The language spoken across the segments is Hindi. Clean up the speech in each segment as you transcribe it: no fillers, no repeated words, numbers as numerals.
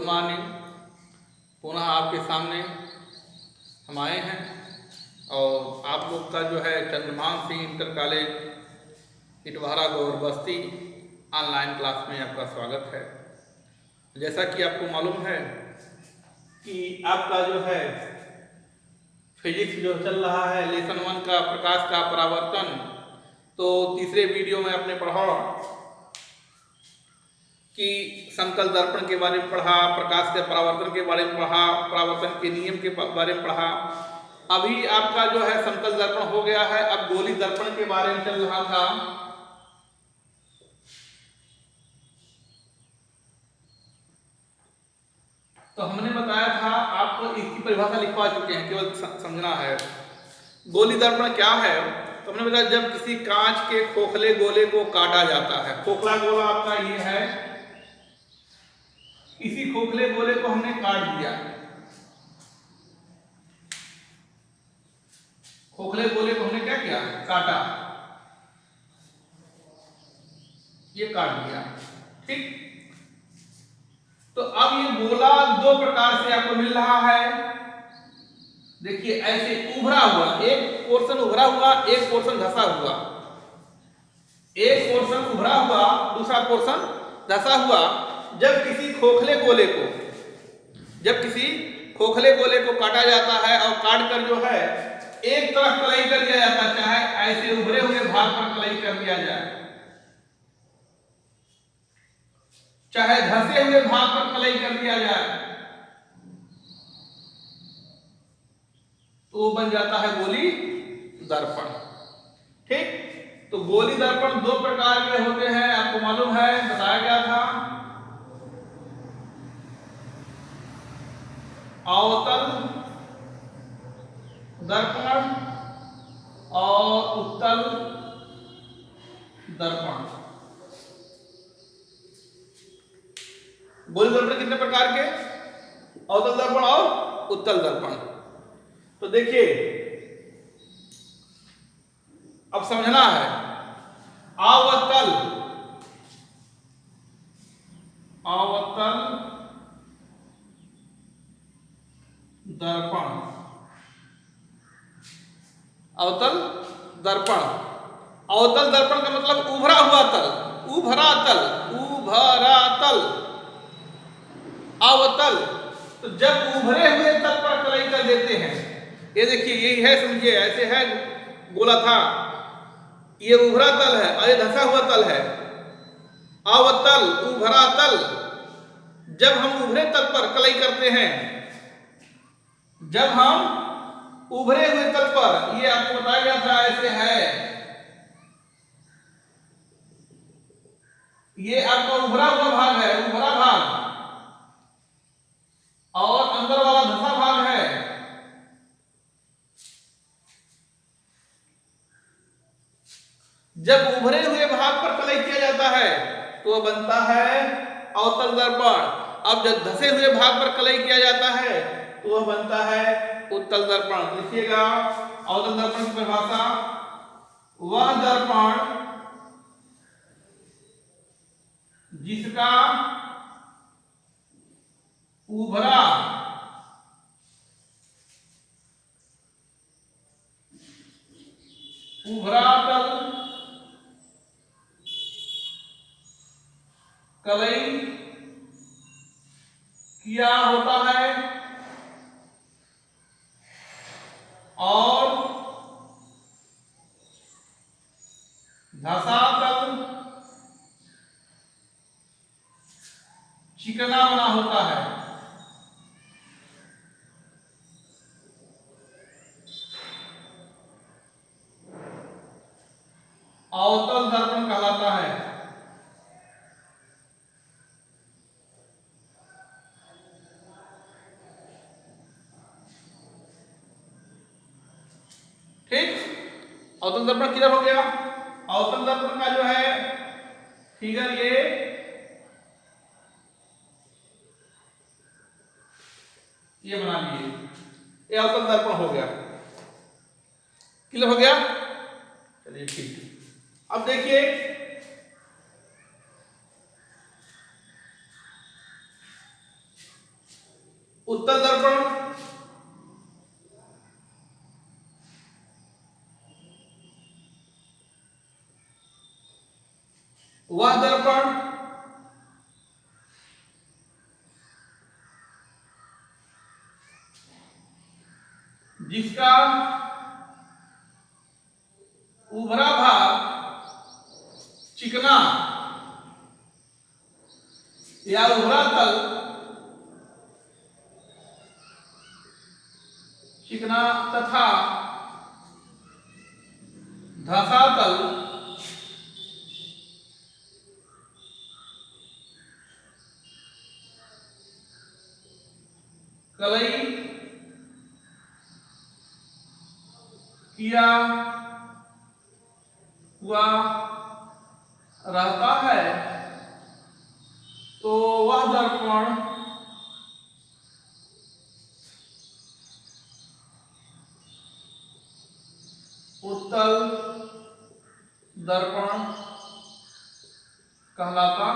मॉर्निंग। पुनः आपके सामने हम आए हैं और आप लोग का जो है चंद्रमान सिंह इंटर कॉलेज इटवारा गौर बस्ती ऑनलाइन क्लास में आपका स्वागत है। जैसा कि आपको मालूम है कि आपका जो है फिजिक्स जो चल रहा है लेसन 1 का प्रकाश का परावर्तन, तो तीसरे वीडियो में आपने पढ़ा कि समतल दर्पण के बारे में पढ़ा, प्रकाश के परावर्तन के बारे में पढ़ा, परावर्तन के नियम के बारे में पढ़ा। अभी आपका जो है समतल दर्पण हो गया है, अब गोली दर्पण के बारे में चल रहा था। तो हमने बताया था, आपको इसकी परिभाषा लिखवा चुके हैं, केवल समझना है। गोली दर्पण क्या है तो हमने बताया जब किसी कांच के खोखले गोले को काटा जाता है। खोखला गोला आपका ये है, इसी खोखले गोले को हमने काट दिया, खोखले गोले को हमने क्या किया, काटा, ये काट दिया, ठीक। तो अब ये गोला दो प्रकार से आपको मिल रहा है। देखिए ऐसे उभरा हुआ, एक पोर्शन उभरा हुआ, एक पोर्शन धसा हुआ, एक पोर्शन उभरा हुआ, दूसरा पोर्शन धसा हुआ। जब किसी खोखले गोले को काटा जाता है और काट कर जो है एक तरफ कलाई कर दिया जाता है, चाहे ऐसे उभरे हुए भाग पर कलाई कर दिया जाए, चाहे धसे हुए भाग पर कलाई कर दिया जाए, तो बन जाता है गोली दर्पण, ठीक। तो गोली दर्पण दो प्रकार के होते हैं, आपको मालूम है, बताया गया था। अवतल दर्पण और उत्तल दर्पण। गोली दर्पण कितने प्रकार के, अवतल दर्पण और उत्तल दर्पण। तो देखिए अब समझना है, अवतल दर्पण, अवतल दर्पण, अवतल दर्पण का मतलब उभरा हुआ तल, उभरा तल, अवतल। तो जब उभरे हुए तल पर कलाई कर देते हैं, ये देखिए यही है, समझिए ऐसे है, गोला था, ये उभरा तल है और ये धसा हुआ तल है, अवतल, उभरा तल। जब हम उभरे तल पर कलाई करते हैं, जब हम उभरे हुए तल पर, ये आपको बताया गया था, ऐसे है, ये आपका उभरा हुआ भाग है, उभरा भाग, और अंदर वाला धसा भाग है। जब उभरे हुए भाग पर कलाई किया जाता है तो वह बनता है अवतल दर्पण। अब जब धसे हुए भाग पर कलाई किया जाता है तो वह बनता है उत्तल दर्पण। लिखिएगा अवतल दर्पण की परिभाषा, वह दर्पण जिसका उभरा तल कलाई किया होता है और धसा तल चिकना बना होता है। अवतल दर्पण कहलाता है। ठीक, अवतल दर्पण किधर हो गया, अवतल दर्पण का जो है फिगर ये बना लिए, ये अवतल दर्पण हो गया, क्लियर हो गया। चलिए ठीक, अब देखिए उत्तल दर्पण, वह दर्पण जिसका उभरा भाग चिकना या उभरा तल चिकना तथा धसातल कलई किया हुआ रहता है तो वह दर्पण उत्तल दर्पण कहलाता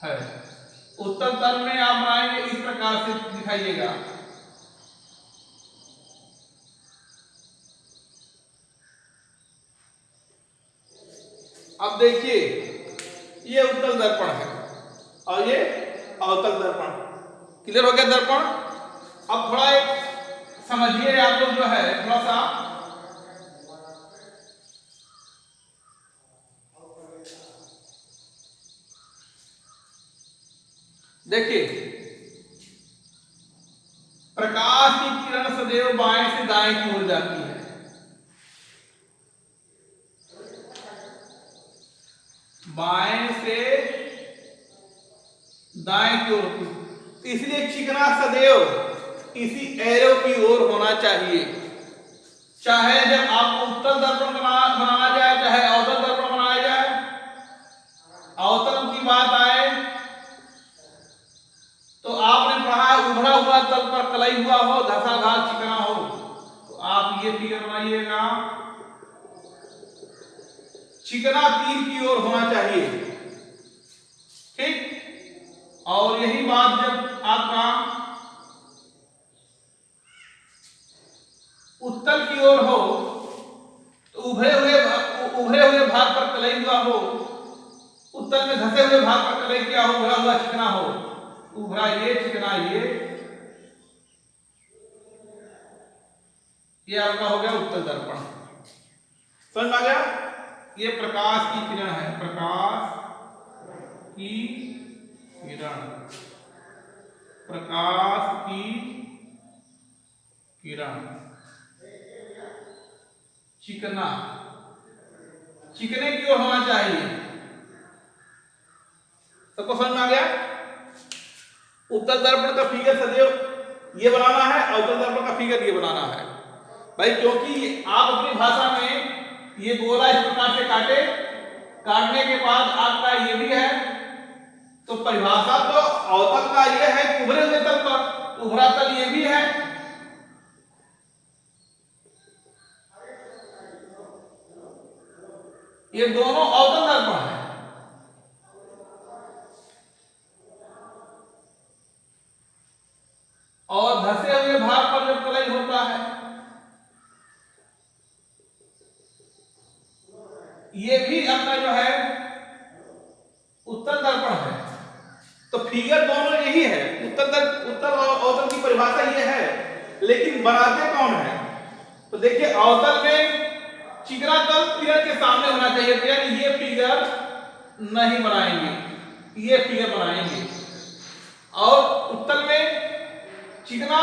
है। उत्तल तल में आप बनाएंगे इस प्रकार से दिखाइएगा। अब देखिए ये उत्तल दर्पण है और ये अवतल दर्पण। क्लियर हो गया दर्पण? अब थोड़ा एक समझिए आप लोग जो है थोड़ा सा देखिए, प्रकाश की किरण सदैव बाएं से दाएं की ओर जाती है। बाएं से दाएं की ओर, इसलिए चिकना सदैव इसी एरो की ओर होना चाहिए। चाहे जब आपको उत्तल दर्पण बनाना जाए, चाहे अवतल दर्पण बनाया जाए। अवतल की बात आए तो आपने पढ़ा उभरा हुआ तल पर कलई हुआ हो, धसा भाग चिकना हो, तो आप ये फिगर बनाइएगा, चिकना तीर की ओर होना चाहिए। ठीक, और यही बात जब आपका उत्तल की ओर हो तो उभरे हुए भाग पर कलई हुआ हो, उत्तल में धसे हुए भाग पर कलई किया हो, उभरा हुआ चिकना हो, उभरा ये चिकना ये आपका हो गया उत्तल दर्पण। समझ आ गया? ये प्रकाश की किरण है, प्रकाश की किरण, प्रकाश की किरण, चिकना, चिकने की ओर होना चाहिए। सबको समझ में आ गया? उत्तल दर्पण का फिगर सदैव ये बनाना है, अवतल दर्पण का फिगर ये बनाना है भाई, क्योंकि आप अपनी भाषा में ये गोला इस प्रकार से काटने के बाद आपका ये भी है, तो परिभाषा तो अवतल का ये है कि उभरे हुए तल पर, उभरा तल ये भी है। ये दोनों अवतल दर्पण है। और धसे हुए भाग पर जब कलई होता है, ये भी अपना जो है उत्तल दर्पण है। तो फिगर दोनों यही है, उत्तल और अवतल की परिभाषा ये है, लेकिन बनाते कौन है? तो देखिए, अवतल में चिकना तल किरण के सामने होना चाहिए, तो यानी ये फिगर नहीं बनाएंगे, ये फिगर बनाएंगे। और उत्तल में चिकना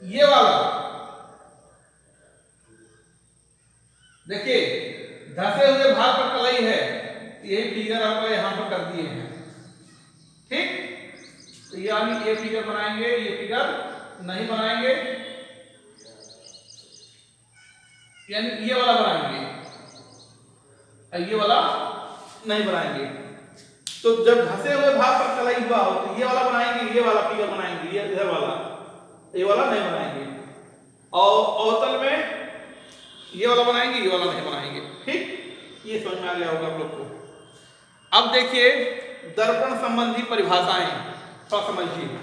ये वाला, देखिए धसे हुए भाग पर कलई है, यही फिगर आपको यहां पर कर दिए हैं। ठीक, तो यानी ये फिगर बनाएंगे, ये फिगर नहीं बनाएंगे, यानी ये वाला बनाएंगे, ये वाला नहीं बनाएंगे। तो जब धसे हुए भाग पर कलई हुआ हो तो ये वाला बनाएंगे, ये वाला फिगर बनाएंगे, ये इधर वाला, ये वाला नहीं बनाएंगे। और अवतल में ये वाला बनाएंगे, ये वाला नहीं बनाएंगे। ठीक, ये समझ में आ गया होगा आप लोग को। अब देखिए दर्पण संबंधी परिभाषाएं थोड़ा समझिए।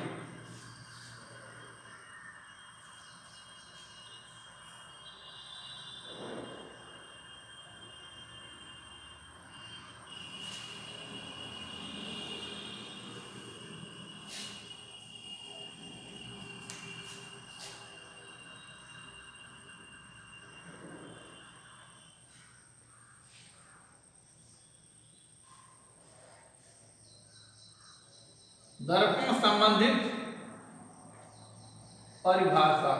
दर्पण संबंधित परिभाषा।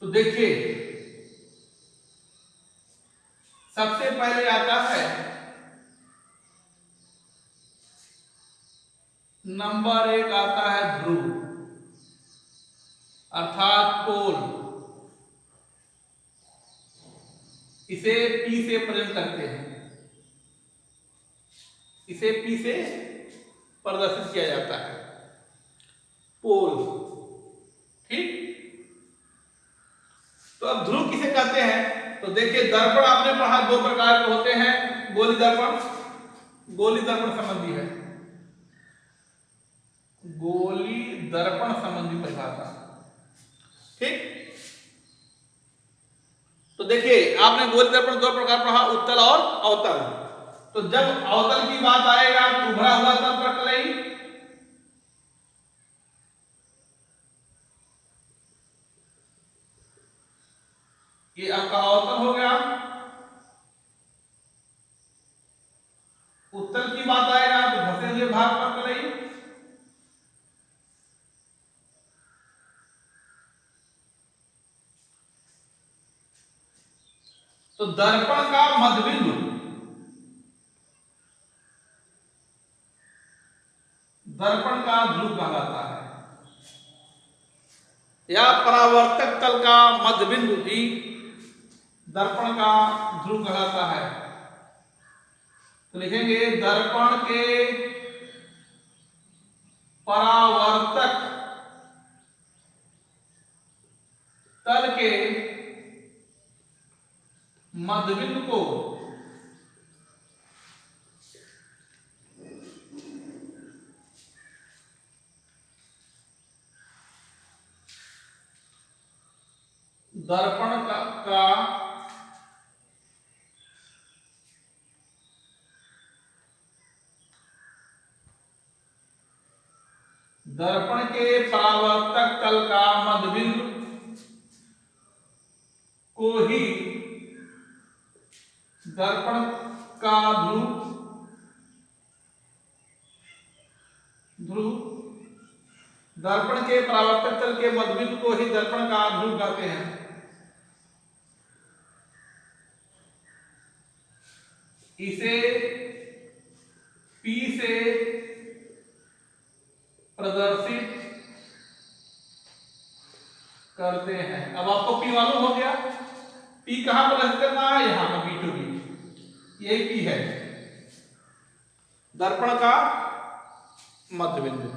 तो देखिए सबसे पहले आता है नंबर 1 आता है ध्रुव अर्थात पोल। इसे P से प्रेजेंट करते हैं, इसे P से प्रदर्शित किया जाता है, पोल। ठीक, तो अब ध्रुव किसे कहते हैं? तो देखिए दर्पण आपने पढ़ा 2 प्रकार के होते हैं। गोली दर्पण, गोली दर्पण संबंधी है, गोली दर्पण संबंधी परिभाषा। ठीक, तो देखिए आपने गोली दर्पण 2 प्रकार पढ़ा, उत्तल और अवतल। तो जब अवतल की बात आएगा तो उभरा हुआ तल प्रकलई, ये आपका अवतल हो गया। उत्तल की बात आएगा तो धसे हुए भाग प्रकलई, तो दर्पण का मध्यबिंदु, दर्पण का ध्रुव कहलाता है, या परावर्तक तल का मध्यबिंदु भी दर्पण का ध्रुव कहलाता है। तो लिखेंगे दर्पण के परावर्तक तल के मध्यबिंदु को दर्पण का दर्पण के परावर्तक तल का मध्यबिंदु को ही दर्पण का ध्रुव, दर्पण के परावर्तक तल के मध्यबिंदु को ही दर्पण का ध्रुव कहते हैं। इसे P से प्रदर्शित करते हैं। अब आपको P मालूम हो गया, P कहां प्रदर्शित करना है? यहां पर B टू B, यही P है, दर्पण का मध्य बिंदु।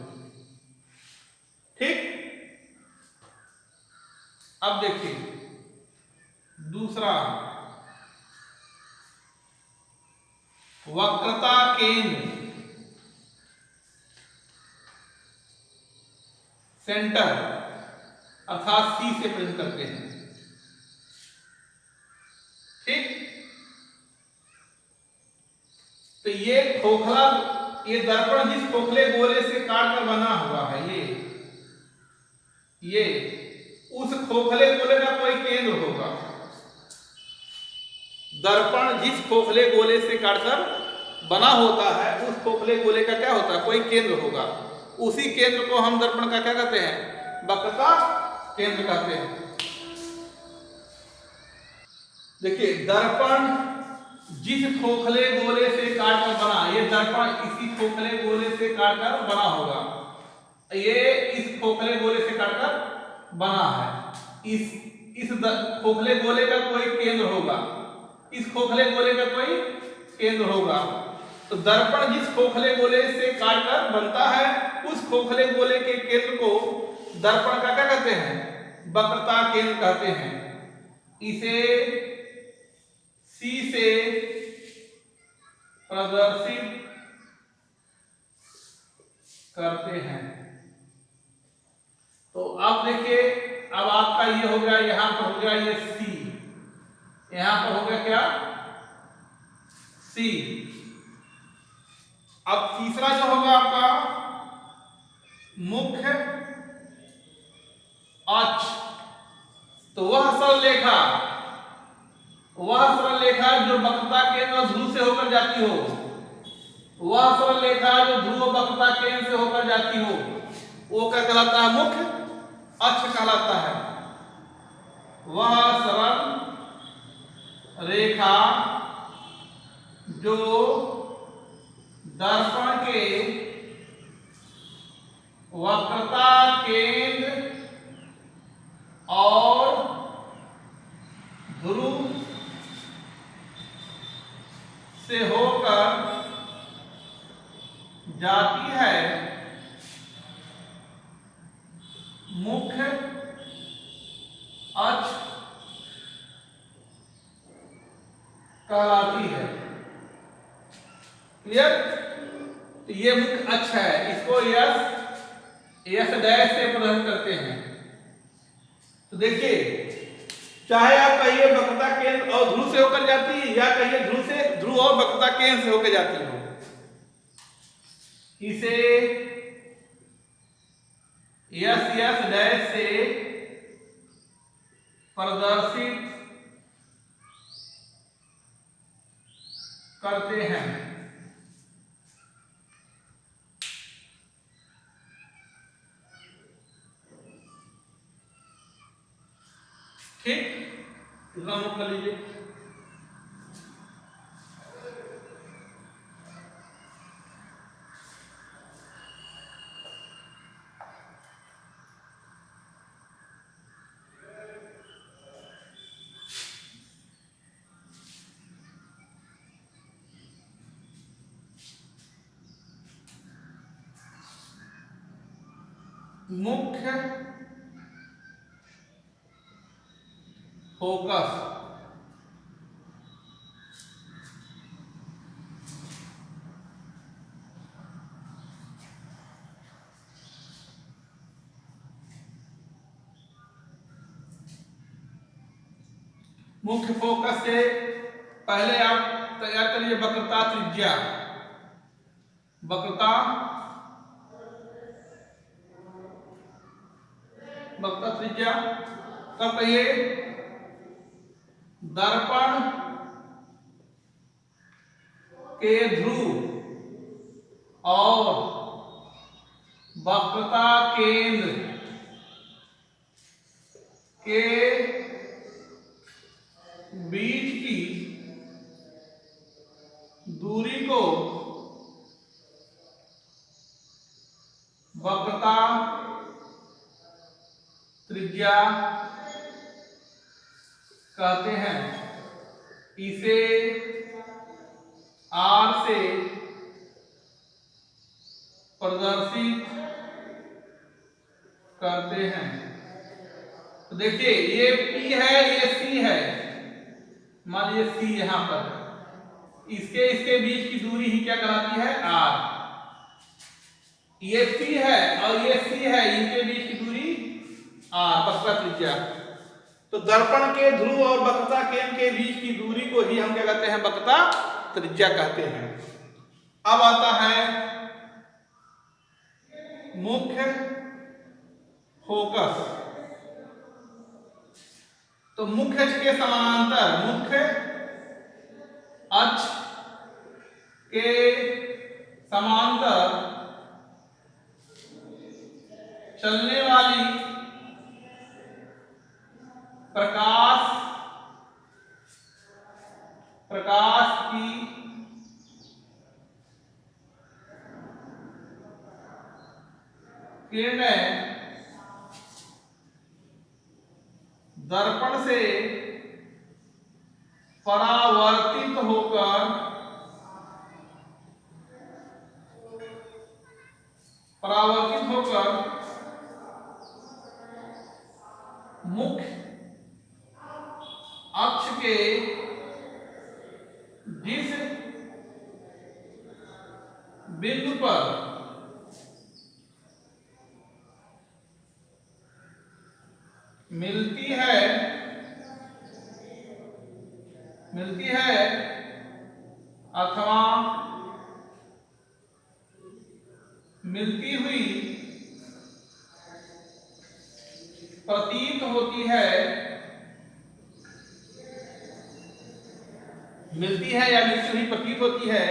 ठीक, अब देखिए दूसरा, वक्रता केंद्र, सेंटर अर्थात C से प्रेजेंट करते हैं। ठीक, तो ये खोखला, ये दर्पण जिस खोखले गोले से काट कर बना हुआ है, ये उस खोखले गोले का कोई केंद्र होगा। दर्पण जिस खोखले गोले से काटकर बना होता है, उस खोखले गोले का क्या होता है? कोई केंद्र होगा। उसी केंद्र को हम दर्पण का क्या कहते हैं? वक्रता केंद्र कहते हैं। देखिए दर्पण जिस खोखले गोले से काटकर बना, ये दर्पण इसी खोखले गोले से काटकर बना होगा, ये इस खोखले गोले से काटकर बना है। इस खोखले गोले का कोई केंद्र होगा, इस खोखले गोले का कोई केंद्र होगा। तो दर्पण जिस खोखले गोले से काटकर बनता है, उस खोखले गोले के केंद्र को दर्पण का क्या कहते हैं? वक्रता केंद्र कहते हैं। इसे C से प्रदर्शित करते हैं। तो अब देखिए, अब आपका ये हो गया, यहां पर हो गया ये C, यहां पर हो गया क्या? C। अब तीसरा जो होगा आपका मुख्य अक्ष, तो वह सरल लेखा जो वक्रता केंद्र और ध्रुव से होकर जाती हो, वह सरल रेखा जो ध्रुव वक्रता केंद्र से होकर जाती हो, वो क्या कहलाता है? मुख्य अक्ष कहलाता है। वह सरल रेखा जो दर्पण के वक्रता केंद्र और ध्रुव से होकर जाती है, मुख्य अक्ष कहलाती है। क्लियर? तो ये मुख्य अक्ष है, इसको यस डैश से प्रदर्शित करते हैं। तो देखिए, चाहे आप कहिए वक्रता केंद्र और ध्रुव से होकर जाती है, या कहिए ध्रुव और वक्रता केंद्र से होकर जाती हो, इसे यस डैश से प्रदर्शित करते हैं। ठीक, दूसरा नोट कर लीजिए। मुख्य फोकस मुख्य फोकस से पहले आप तैयार करिए वक्रता त्रिज्या। वक्रता त्रिज्या कब कहिए? दर्पण के ध्रुव और वक्रता केंद्र के बीच की दूरी को वक्रता त्रिज्या कहते हैं। इसे R से प्रदर्शित करते हैं। तो देखिए, ये P है, ये C है, मान लीजिए C यहां पर, इसके बीच की दूरी ही क्या कहलाती है? R। ये P है और ये C है, इनके बीच की दूरी R, वक्रता त्रिज्या। तो दर्पण के ध्रुव और वक्रता केंद्र के बीच की दूरी को ही हम क्या कहते हैं? वक्रता त्रिज्या कहते हैं। अब आता है मुख्य फोकस। तो मुख्य अक्ष के समानांतर, मुख्य अक्ष के समांतर चलने वाली प्रकाश की किरणें दर्पण से परावर्तित होकर पर मुख्य अक्ष के जिस बिंदु पर मिलती है अथवा मिलती हुई प्रतीत होती है, मिलती है या मिलती हुई प्रतीत होती है,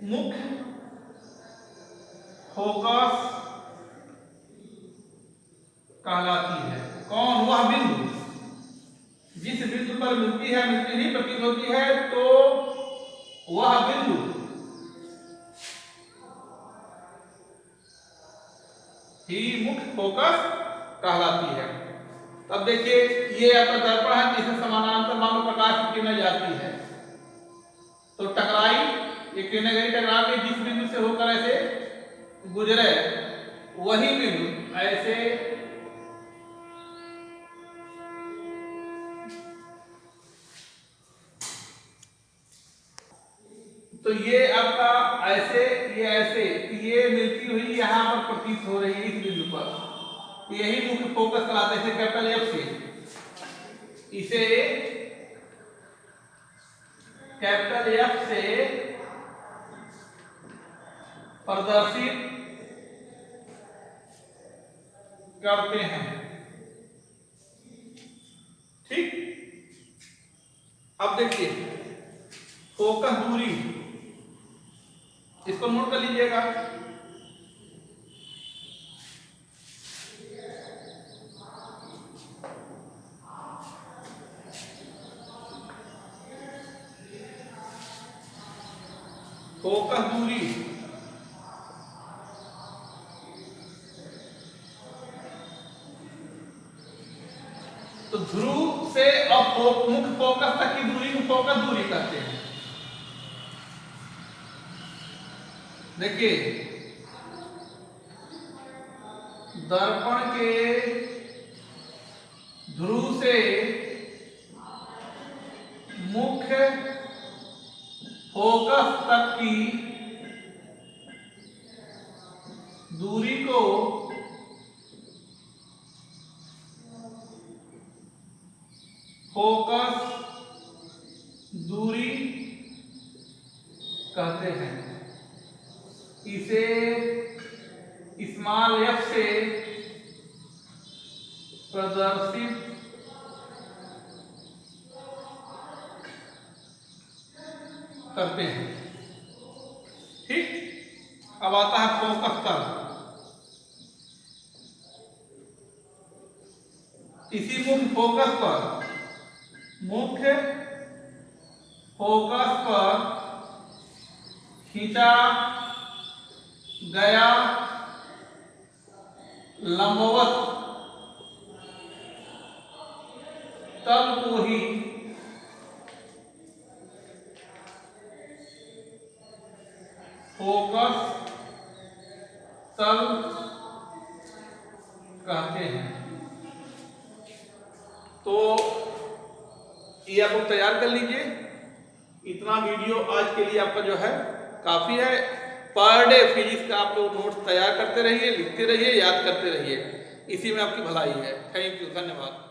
मुख्य फोकस कहलाती है। कौन? वह बिंदु जिस बिंदु पर मिलती है, मिलती हुई प्रतीत होती है, तो वह बिंदु ही मुख्य फोकस कहलाती है। तब देखिए ये आपका दर्पण है जिसमें समानांतर मान लो प्रकाश की किरणें जाती है, तो टकराई, ये किरणें गई टकरा के जिस बिंदु से होकर ऐसे गुजरे वही बिंदु ऐसे तो ये आपका ऐसे, ये ऐसे, ये मिलती हुई यहां पर प्रतीत हो रही है इस बिंदु पर, यही मुख्य फोकस कहलाता है। कैपिटल एफ से इसे कैपिटल एफ से प्रदर्शित करते हैं। ठीक, अब देखिए फोकस दूरी, इसको नोट कर लीजिएगा। फोकस दूरी तो ध्रुव से अब मुख्य फोकस तक की दूरी को फोकस दूरी कहते हैं। देखिए दर्पण के ध्रुव से मुख्य फोकस तक की दूरी को फोकस दूरी कहते हैं। इसे स्मॉल एफ से प्रदर्शित करते हैं। ठीक, अब आता है फोकस तल। इसी मुख्य फोकस पर खींचा गया लंबवत तल को ही फोकस तल कहते हैं। तो ये आप लोग तैयार कर लीजिए। इतना वीडियो आज के लिए आपका जो है काफी है। पर डे फिजिक्स का आप लोग नोट्स तैयार करते रहिए, लिखते रहिए, याद करते रहिए, इसी में आपकी भलाई है। थैंक यू, धन्यवाद।